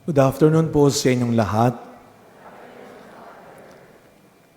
Good afternoon po sa inyong lahat.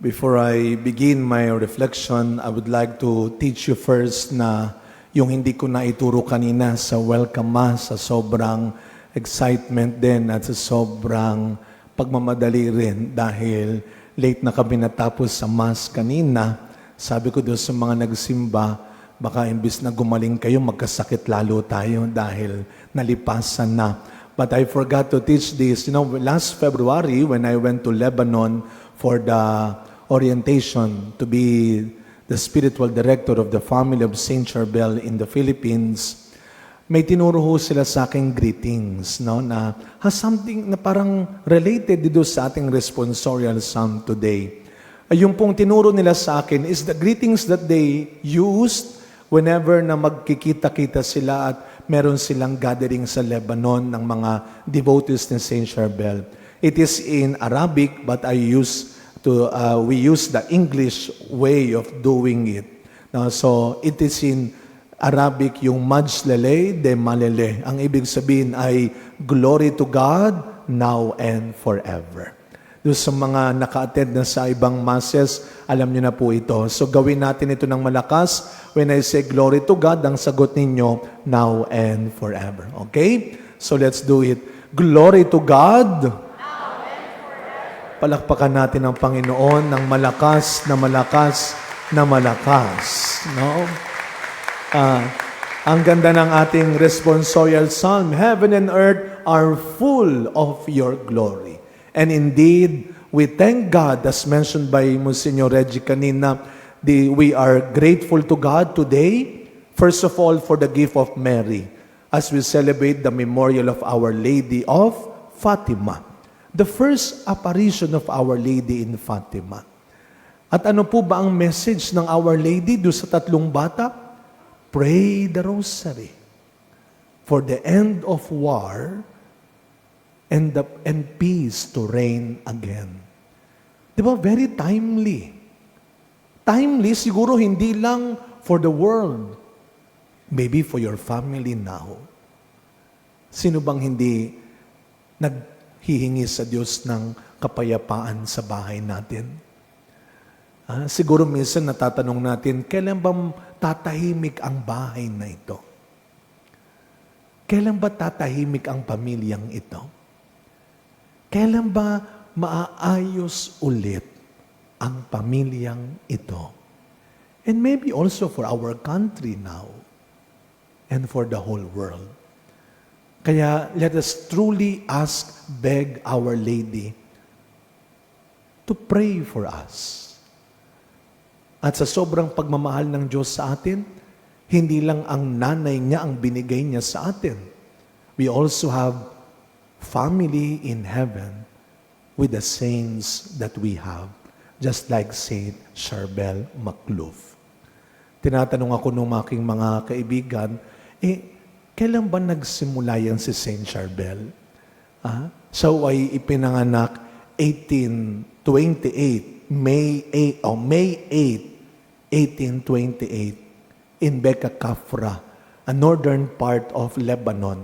Before I begin my reflection, I would like to teach you first na yung hindi ko na ituro kanina sa welcome mass, sa sobrang excitement din at sa sobrang pagmamadali rin dahil late na kami natapos sa mass kanina. Sabi ko doon sa mga nagsimba, baka imbis na gumaling kayo, magkasakit lalo tayo dahil nalipasan na. But I forgot to teach this. Last February, when I went to Lebanon for the orientation to be the spiritual director of the family of Saint Charbel in the Philippines, may tinuro ho sila sa aking greetings, na has something na parang related dito sa ating responsorial psalm today. Yung pong tinuro nila sa akin is the greetings that they used whenever na magkikita-kita sila at meron silang gathering sa Lebanon ng mga devotees ni Saint Charbel. It is in Arabic, but we use the English way of doing it. So it is in Arabic yung Majlele de Malele. Ang ibig sabihin ay glory to God now and forever. Doon sa mga naka-attend na sa ibang masses, alam niyo na po ito. So gawin natin ito ng malakas. When I say glory to God, ang sagot ninyo, now and forever. Okay? So let's do it. Glory to God. Now and forever. Palakpakan natin ang Panginoon ng malakas na malakas na malakas. No? Ang ganda ng ating responsorial psalm. Heaven and earth are full of your glory. And indeed, we thank God, as mentioned by Monsignor Reggie kanina, we are grateful to God today, first of all, for the gift of Mary, as we celebrate the memorial of Our Lady of Fatima, the first apparition of Our Lady in Fatima. At ano po ba ang message ng Our Lady doon sa tatlong bata? Pray the rosary for the end of war and peace to reign again. Di ba? Very timely. Timely, siguro hindi lang for the world. Maybe for your family now. Sino bang hindi naghihingi sa Diyos ng kapayapaan sa bahay natin? Siguro minsan natatanong natin, kailan ba tatahimik ang bahay na ito? Kailan ba tatahimik ang pamilyang ito? Kailan ba maaayos ulit ang pamilyang ito? And maybe also for our country now and for the whole world. Kaya let us truly beg Our Lady to pray for us. At sa sobrang pagmamahal ng Diyos sa atin, hindi lang ang nanay niya ang binigay niya sa atin. We also have family in heaven with the saints that we have, just like Saint Charbel Macluf. Tinatanong ako ng aking mga kaibigan, kailan ba nagsimula yan si Saint Charbel? Siya ay ipinanganak 1828, May 8, 1828, in Beka Kafra, a northern part of Lebanon.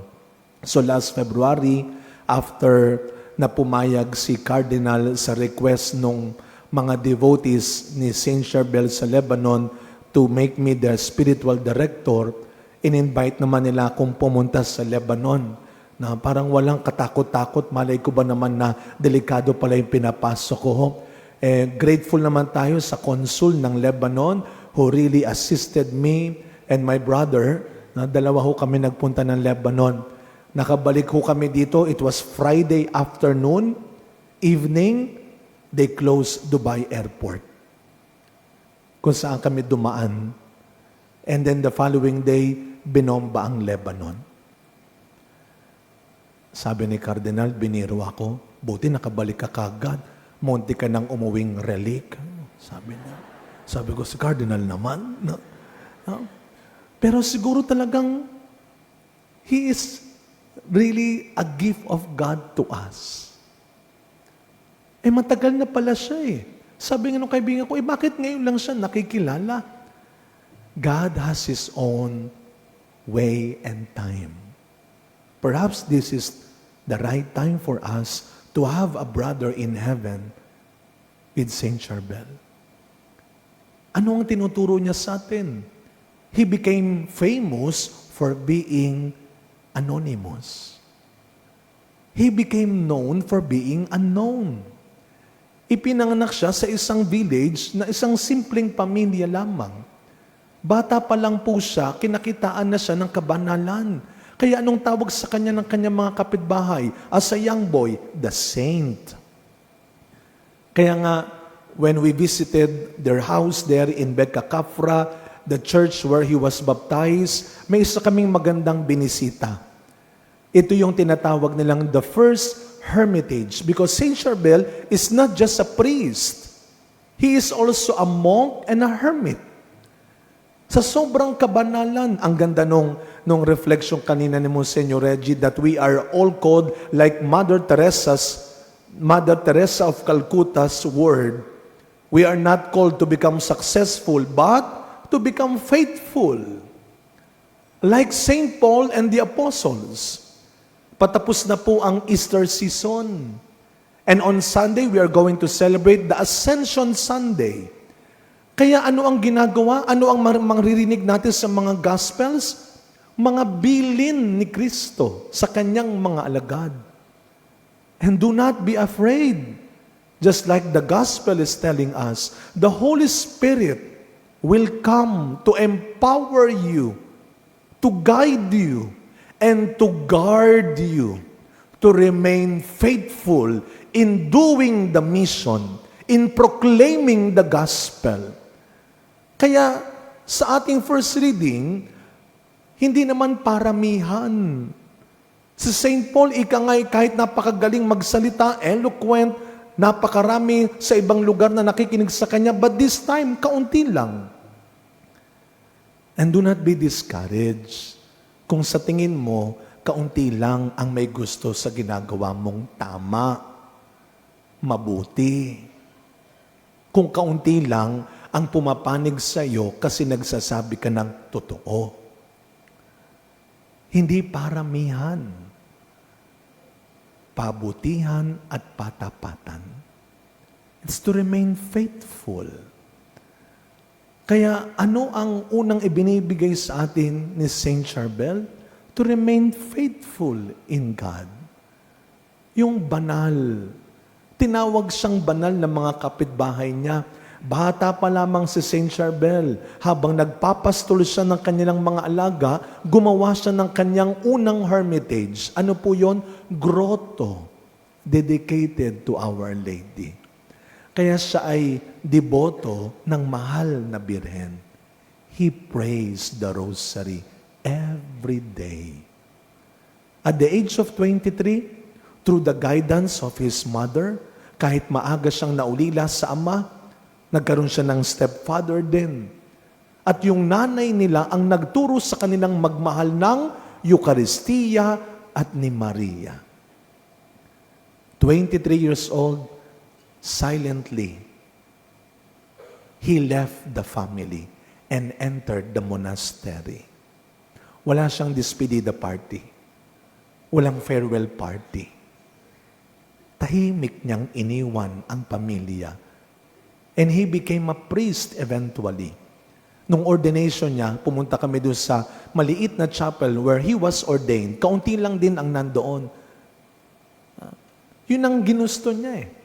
So last February, after na pumayag si Cardinal sa request ng mga devotees ni Saint Charbel sa Lebanon to make me their spiritual director, in-invite naman nila akong pumunta sa Lebanon na parang walang katakot-takot. Malay ko ba naman na delikado pala yung pinapasok ko. Grateful naman tayo sa consul ng Lebanon who really assisted me and my brother. Dalawa ho kami nagpunta ng Lebanon. Nakabalik ho kami dito. It was Friday afternoon, evening, they closed Dubai Airport. Kung saan kami dumaan. And then the following day, binomba ang Lebanon. Sabi ni Cardinal, biniro ako, buti nakabalik ka kagad. Munti ka nang umuwing relic. Sabi niya. Sabi ko, si Cardinal naman. No? Pero siguro talagang, he is really a gift of God to us. Matagal na pala siya . Sabi nga ng kaibigan ko, bakit ngayon lang siya nakikilala? God has His own way and time. Perhaps this is the right time for us to have a brother in heaven with Saint Charbel. Ano ang tinuturo niya sa atin? He became famous for being anonymous. He became known for being unknown. Ipinanganak siya sa isang village na isang simpleng pamilya lamang. Bata pa lang po siya, kinakitaan na siya ng kabanalan. Kaya anong tawag sa kanya ng kanyang mga kapitbahay? As a young boy, the saint. Kaya nga, when we visited their house there in Becacafra, the church where he was baptized, may isa kaming magandang binisita. Ito yung tinatawag nilang the first hermitage because Saint Charbel is not just a priest. He is also a monk and a hermit. Sa sobrang kabanalan, ang ganda nung reflection kanina ni Monsignor Reggie that we are all called like Mother Teresa of Calcutta's word. We are not called to become successful, but to become faithful. Like Saint Paul and the apostles. Patapos na po ang Easter season. And on Sunday, we are going to celebrate the Ascension Sunday. Kaya ano ang ginagawa? Ano ang maririnig natin sa mga Gospels? Mga bilin ni Kristo sa kanyang mga alagad. And do not be afraid. Just like the Gospel is telling us, the Holy Spirit will come to empower you, to guide you, and to guard you, to remain faithful in doing the mission, in proclaiming the gospel. Kaya sa ating first reading, hindi naman paramihan. Si St. Paul, kahit napakagaling magsalita, eloquent, napakarami sa ibang lugar na nakikinig sa kanya, but this time, kaunti lang. And do not be discouraged. Kung sa tingin mo, kaunti lang ang may gusto sa ginagawa mong tama, mabuti. Kung kaunti lang ang pumapanig sa iyo kasi nagsasabi ka ng totoo. Hindi paramihan. Pabutihan at patapatan. It's to remain faithful. Kaya ano ang unang ibinibigay sa atin ni Saint Charbel? To remain faithful in God. Yung banal. Tinawag siyang banal ng mga kapitbahay niya. Bata pa lamang si Saint Charbel. Habang nagpapastol siya ng kanilang mga alaga, gumawa siya ng kanyang unang hermitage. Ano po yon? Grotto. Dedicated to Our Lady. Kaya siya ay deboto ng mahal na birhen. He prays the rosary every day. At the age of 23, through the guidance of his mother, kahit maaga siyang naulila sa ama, nagkaroon siya ng stepfather din. At yung nanay nila ang nagturo sa kanilang magmahal ng Eucharistia at ni Maria. 23 years old, silently, he left the family and entered the monastery. Wala siyang despedida party. Walang farewell party. Tahimik niyang iniwan ang pamilya. And he became a priest eventually. Nung ordination niya, pumunta kami doon sa maliit na chapel where he was ordained. Kaunti lang din ang nandoon. Yun ang ginusto niya eh.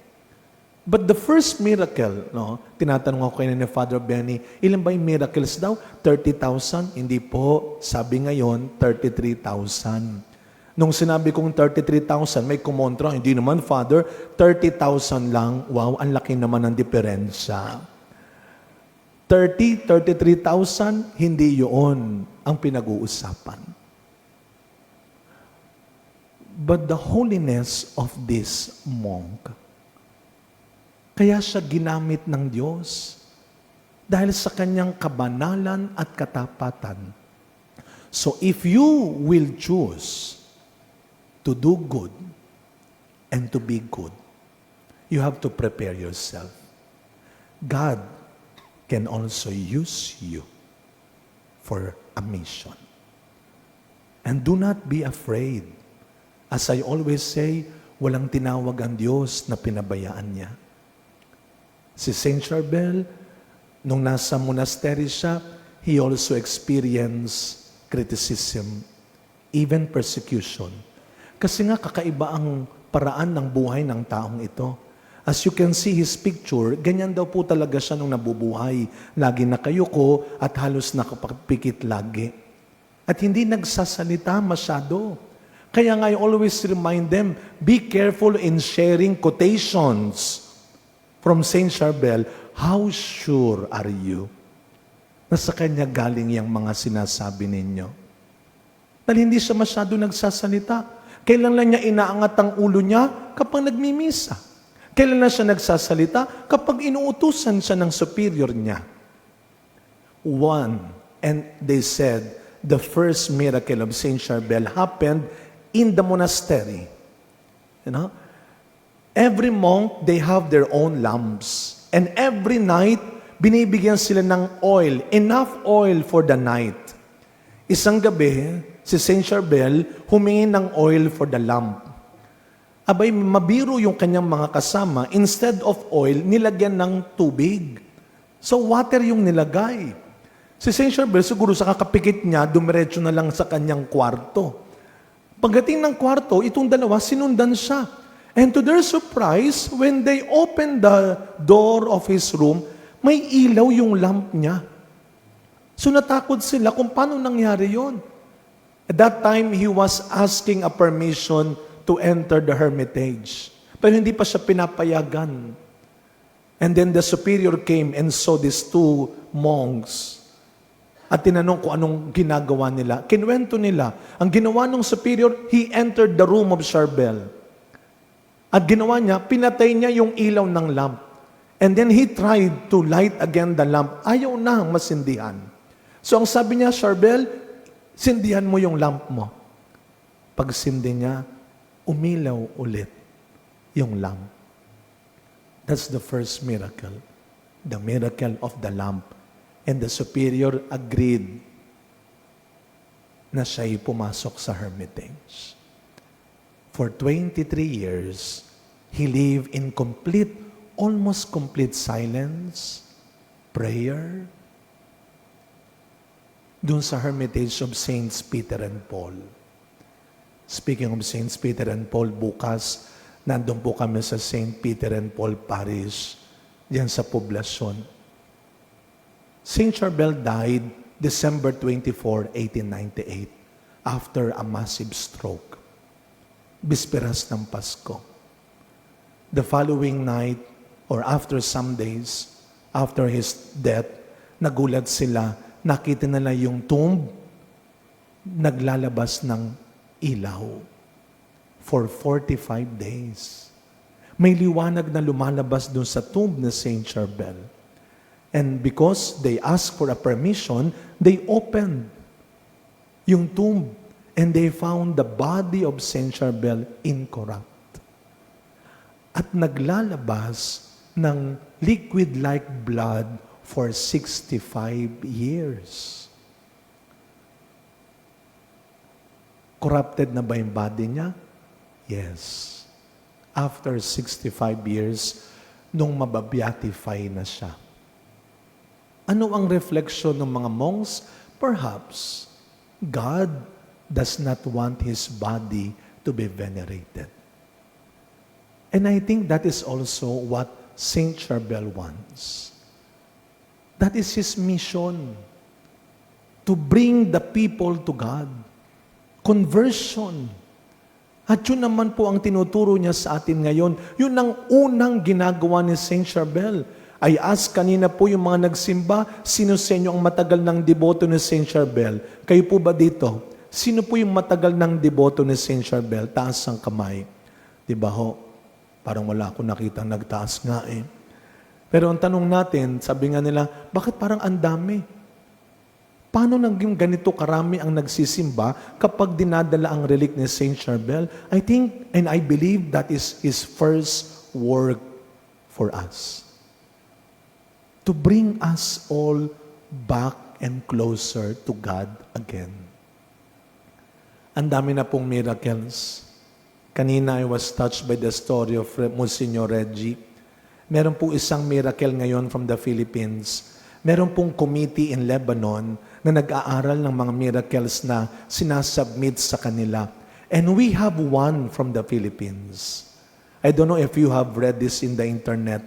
But the first miracle, tinatanong ako kayo ni Father Benny, ilan ba yung miracles daw? 30,000? Hindi po. Sabi ngayon, 33,000. Nung sinabi kong 33,000, may kumontra, hindi naman, Father, 30,000 lang. Wow, ang laki naman ng diferensya. 33,000, hindi yun ang pinag-uusapan. But the holiness of this monk, kaya siya ginamit ng Diyos dahil sa kanyang kabanalan at katapatan. So if you will choose to do good and to be good, you have to prepare yourself. God can also use you for a mission. And do not be afraid. As I always say, walang tinawag ang Diyos na pinabayaan niya. Si Saint Charbel, nung nasa monastery siya, he also experienced criticism, even persecution. Kasi nga kakaiba ang paraan ng buhay ng taong ito. As you can see his picture, ganyan daw po talaga siya nung nabubuhay. Lagi nakayuko at halos nakapikit lagi. At hindi nagsasalita masyado. Kaya nga I always remind them, be careful in sharing quotations from Saint Charbel. How sure are you na sa kanya galing yung mga sinasabi ninyo? Dahil hindi siya masyado nagsasalita. Kailan lang niya inaangat ang ulo niya? Kapag nagmimisa. Kailan na siya nagsasalita? Kapag inuutusan siya ng superior niya. And they said, the first miracle of Saint Charbel happened in the monastery. You know? Every monk, they have their own lamps. And every night, binibigyan sila ng oil, enough oil for the night. Isang gabi, si Saint Charbel humingi ng oil for the lamp. Abay, mabiro yung kanyang mga kasama, instead of oil, nilagyan ng tubig. So, water yung nilagay. Si Saint Charbel, siguro sa kakapikit niya, dumiretso na lang sa kanyang kwarto. Pagdating ng kwarto, itong dalawa, sinundan siya. And to their surprise, when they opened the door of his room, may ilaw yung lamp niya. So, natakot sila kung paano nangyari yon. At that time, he was asking a permission to enter the hermitage. Pero hindi pa siya pinapayagan. And then the superior came and saw these two monks. At tinanong kung anong ginagawa nila. Kinwento nila. Ang ginawa ng superior, he entered the room of Charbel. At ginawa niya, pinatay niya yung ilaw ng lamp. And then he tried to light again the lamp. Ayaw na masindihan. So ang sabi niya, Charbel, sindihan mo yung lamp mo. Pag sindi niya, umilaw ulit yung lamp. That's the first miracle. The miracle of the lamp. And the superior agreed na siya'y pumasok sa hermitage. For 23 years, he lived in almost complete silence, prayer, dun sa hermitage of Saints Peter and Paul. Speaking of Saints Peter and Paul, bukas, nandun po kami sa Saint Peter and Paul Parish, diyan sa poblasyon. Saint Charbel died December 24, 1898, after a massive stroke. Bisperas ng Pasko. The following night, or after some days, after his death, nagulat sila, nakita nila yung tomb, naglalabas ng ilaw for 45 days. May liwanag na lumalabas dun sa tomb ni Saint Charbel. And because they asked for a permission, they opened yung tomb and they found the body of Saint Charbel incorrupt. At naglalabas ng liquid-like blood for 65 years. Corrupted na ba yung body niya? Yes. After 65 years, nung mababeatify na siya. Ano ang reflection ng mga monks? Perhaps, God does not want His body to be venerated. And I think that is also what Saint Charbel wants. That is his mission, to bring the people to God. Conversion. At yun naman po ang tinuturo niya sa atin ngayon. Yun ang unang ginagawa ni Saint Charbel. I ask kanina po yung mga nagsimba, sino sa inyo ang matagal ng deboto ni Saint Charbel? Kayo po ba dito? Sino po yung matagal ng deboto ni Saint Charbel? Taas ang kamay. Diba ho? Parang wala akong nakita nagtaas nga eh. Pero ang tanong natin, sabi nga nila, bakit parang ang dami? Paano naging ganito karami ang nagsisimba kapag dinadala ang relic ni Saint Charbel? I think and I believe that is his first work for us. To bring us all back and closer to God again. Ang dami na pong miracles. Kanina I was touched by the story of Monsignor Reggie. Meron po isang miracle ngayon from the Philippines. Meron pong committee in Lebanon na nag-aaral ng mga miracles na sinasubmit sa kanila. And we have one from the Philippines. I don't know if you have read this in the internet.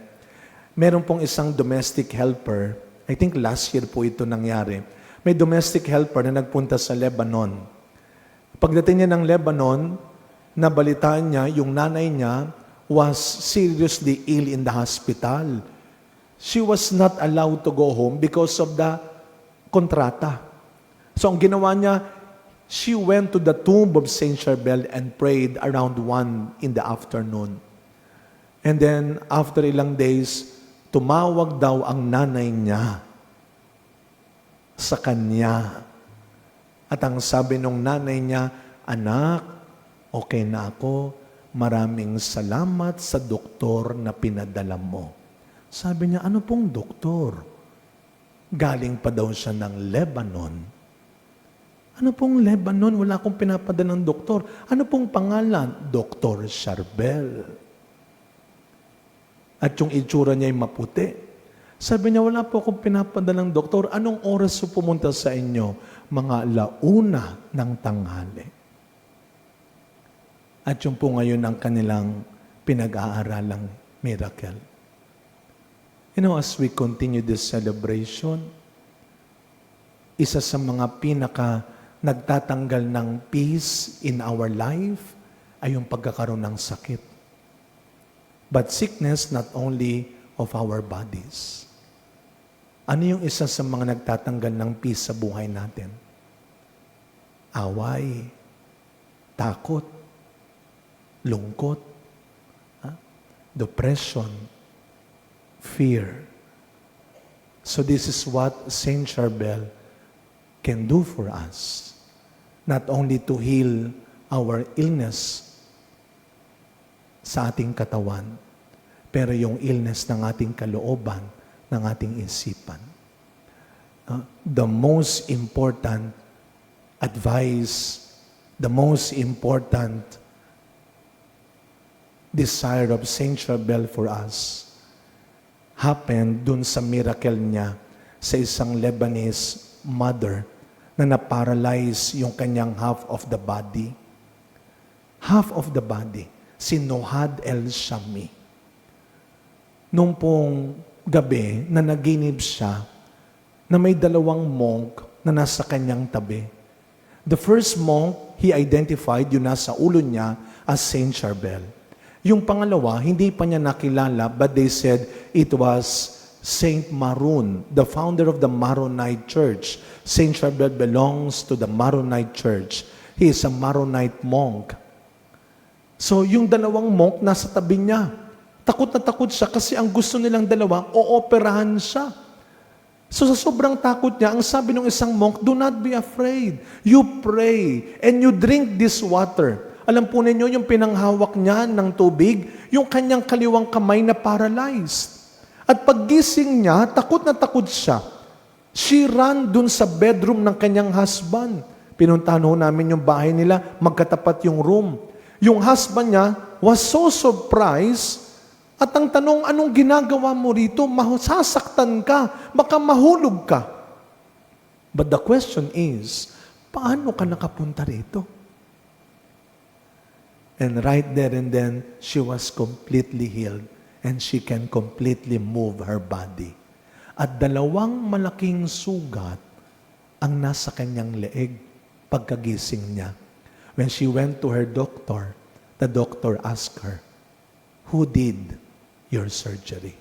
Meron pong isang domestic helper, I think last year po ito nangyari. May domestic helper na nagpunta sa Lebanon. Pagdating niya ng Lebanon, nabalitaan niya yung nanay niya was seriously ill in the hospital. She was not allowed to go home because of the kontrata. So ang ginawa niya, she went to the tomb of Saint Charbel and prayed around 1 in the afternoon. And then, after ilang days, tumawag daw ang nanay niya sa kanya. At ang sabi ng nanay niya, "Anak, okay na ako. Maraming salamat sa doktor na pinadala mo." Sabi niya, "Ano pong doktor?" Galing pa daw siya ng Lebanon. "Ano pong Lebanon? Wala akong pinapadala ng doktor." "Ano pong pangalan?" "Dr. Charbel." At yung itsura niya ay maputi. Sabi niya, "Wala po akong pinapadala ng doktor. Anong oras po pumunta sa inyo?" "Mga 1:00 ng tanghali." At yung po ngayon ang kanilang pinag-aaralang miracle. You know, as we continue this celebration, isa sa mga nagtatanggal ng peace in our life ay yung pagkakaroon ng sakit. But sickness not only of our bodies. Ano yung isa sa mga nagtatanggal ng peace sa buhay natin? Away, takot, lungkot, depression, fear. So this is what Saint Charbel can do for us. Not only to heal our illness sa ating katawan, pero yung illness ng ating kalooban, ng ating isipan. The most important advice, the most important desire of Saint Charbel for us happened dun sa miracle niya sa isang Lebanese mother na na-paralyze yung kanyang half of the body. Half of the body. Si Nohad el-Shami. Nung pong gabi na naginip siya na may 2 monk na nasa kanyang tabi. The first monk, he identified yung nasa ulo niya as Saint Charbel. Yung pangalawa, hindi pa niya nakilala, but they said it was Saint Maroon, the founder of the Maronite Church. Saint Charbel belongs to the Maronite Church. He is a Maronite monk. So yung 2 monk nasa tabi niya. Takot na takot siya kasi ang gusto nilang 2, ooperahan siya. So sa sobrang takot niya, ang sabi ng isang monk, "Do not be afraid. You pray and you drink this water." Alam po ninyo, yung pinanghawak niya ng tubig, yung kanyang kaliwang kamay na paralyzed. At paggising niya, takot na takot siya. She ran dun sa bedroom ng kanyang husband. Pinuntahan ho namin yung bahay nila, magkatapat yung room. Yung husband niya was so surprised, at ang tanong, "Anong ginagawa mo rito? Sasaktan ka, baka mahulog ka." But the question is, paano ka nakapunta rito? And right there and then, she was completely healed. And she can completely move her body. At 2 malaking sugat ang nasa kanyang leeg pagkagising niya. When she went to her doctor, the doctor asked her, "Who did your surgery?"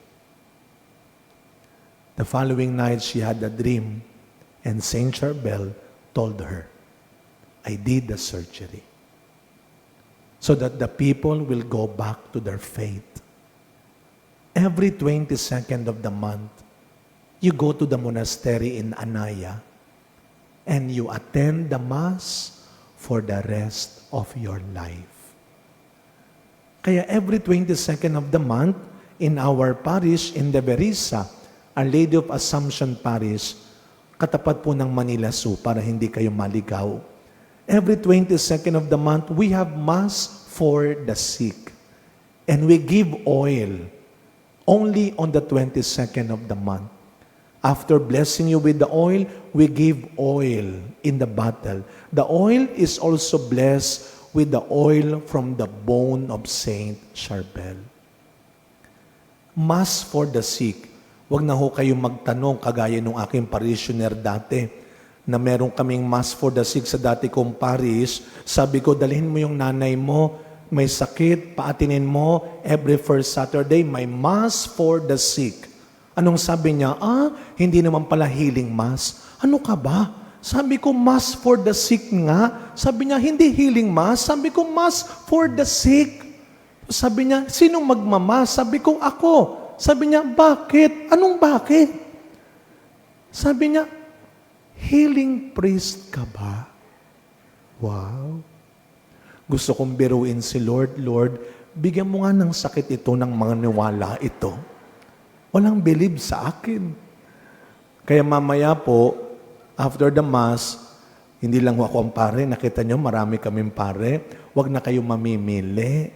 The following night, she had a dream, and Saint Charbel told her, "I did the surgery so that the people will go back to their faith." Every 22nd of the month, you go to the monastery in Anaya and you attend the Mass for the rest of your life. Kaya every 22nd of the month, in our parish in Deverisa, Our Lady of Assumption Parish, katapat po ng Manila Zoo para hindi kayo maligaw. Every 22nd of the month, we have Mass for the sick. And we give oil only on the 22nd of the month. After blessing you with the oil, we give oil in the bottle. The oil is also blessed with the oil from the bone of Saint Charbel. Mass for the sick. Huwag na ho kayong magtanong kagaya nung aking parishioner dati na meron kaming mass for the sick sa dati kong parish. Sabi ko, dalhin mo yung nanay mo, may sakit, paatinin mo, every first Saturday, may mass for the sick. Anong sabi niya? Hindi naman pala healing mass. Ano ka ba? Sabi ko, mass for the sick nga. Sabi niya, hindi healing mass. Sabi ko, mass for the sick. Sabi niya, sinong magmamas? Sabi ko, ako. Sabi niya, bakit? Anong bakit? Sabi niya, healing priest ka ba? Wow. Gusto kong biruin si Lord, Lord, bigyan mo nga ng sakit ito ng mga niwala ito. Walang believe sa akin. Kaya mamaya po, after the Mass, hindi lang ako ang pare, nakita nyo, marami kaming pare, huwag na kayo mamimili.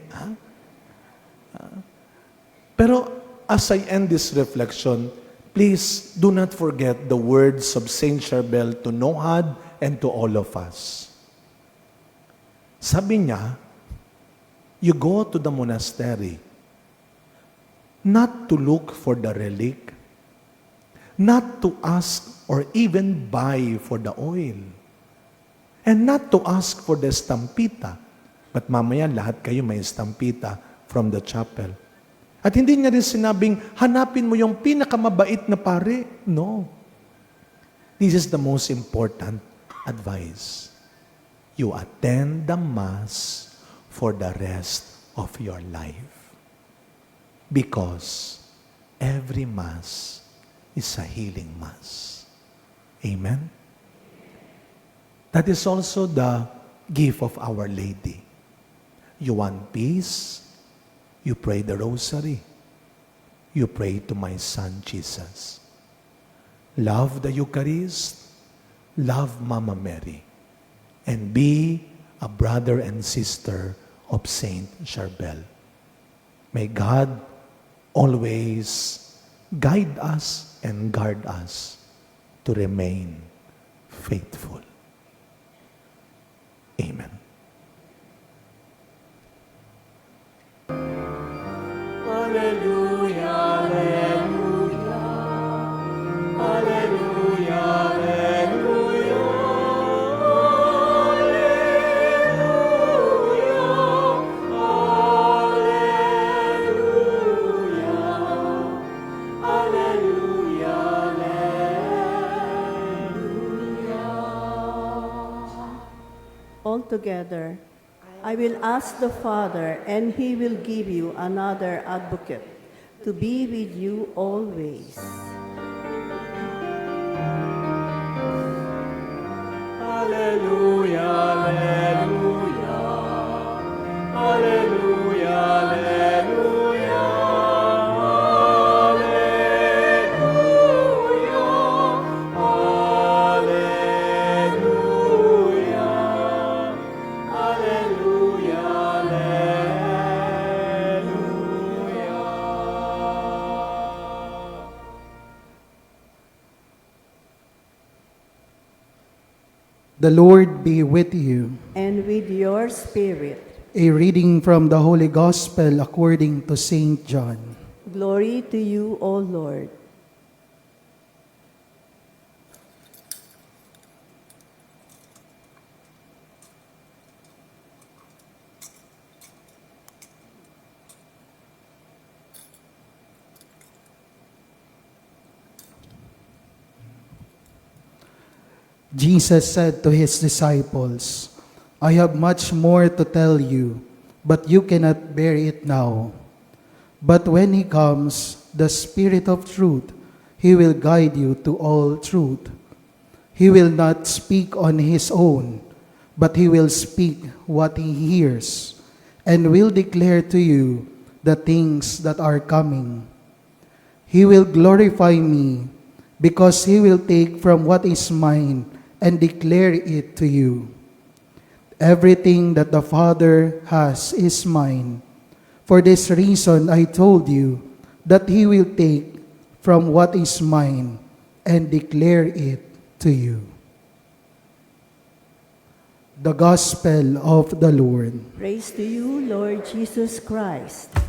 Pero as I end this reflection, please do not forget the words of Saint Charbel to Nohad and to all of us. Sabi niya, you go to the monastery, not to look for the relic, not to ask or even buy for the oil, and not to ask for the estampita. But mamaya lahat kayo may estampita from the chapel. At hindi niya rin sinabing, hanapin mo yung pinakamabait na pare. No. This is the most important advice. You attend the Mass for the rest of your life. Because every Mass is a healing Mass. Amen? That is also the gift of Our Lady. You want peace? You pray the rosary. You pray to my son Jesus. Love the Eucharist. Love Mama Mary. And be a brother and sister of Saint Charbel. May God always guide us and guard us to remain faithful. Amen. Alleluia, alleluia, alleluia, alleluia, alleluia, alleluia, alleluia. All together, I will ask the Father, and He will give you another advocate to be with you always. Alleluia, alleluia, alleluia, alleluia, alleluia, alleluia, alleluia, alleluia. The Lord be with you. And with your spirit, A reading from the Holy Gospel according to Saint John. glory to you, O Lord. Jesus said to his disciples, I have much more to tell you, but you cannot bear it now. But when he comes, the Spirit of truth, he will guide you to all truth. He will not speak on his own, but he will speak what he hears, and will declare to you the things that are coming. He will glorify me, because he will take from what is mine and declare it to you. Everything that the Father has is mine. For this reason I told you that he will take from what is mine and declare it to you. The Gospel of the Lord. Praise to you, Lord Jesus Christ.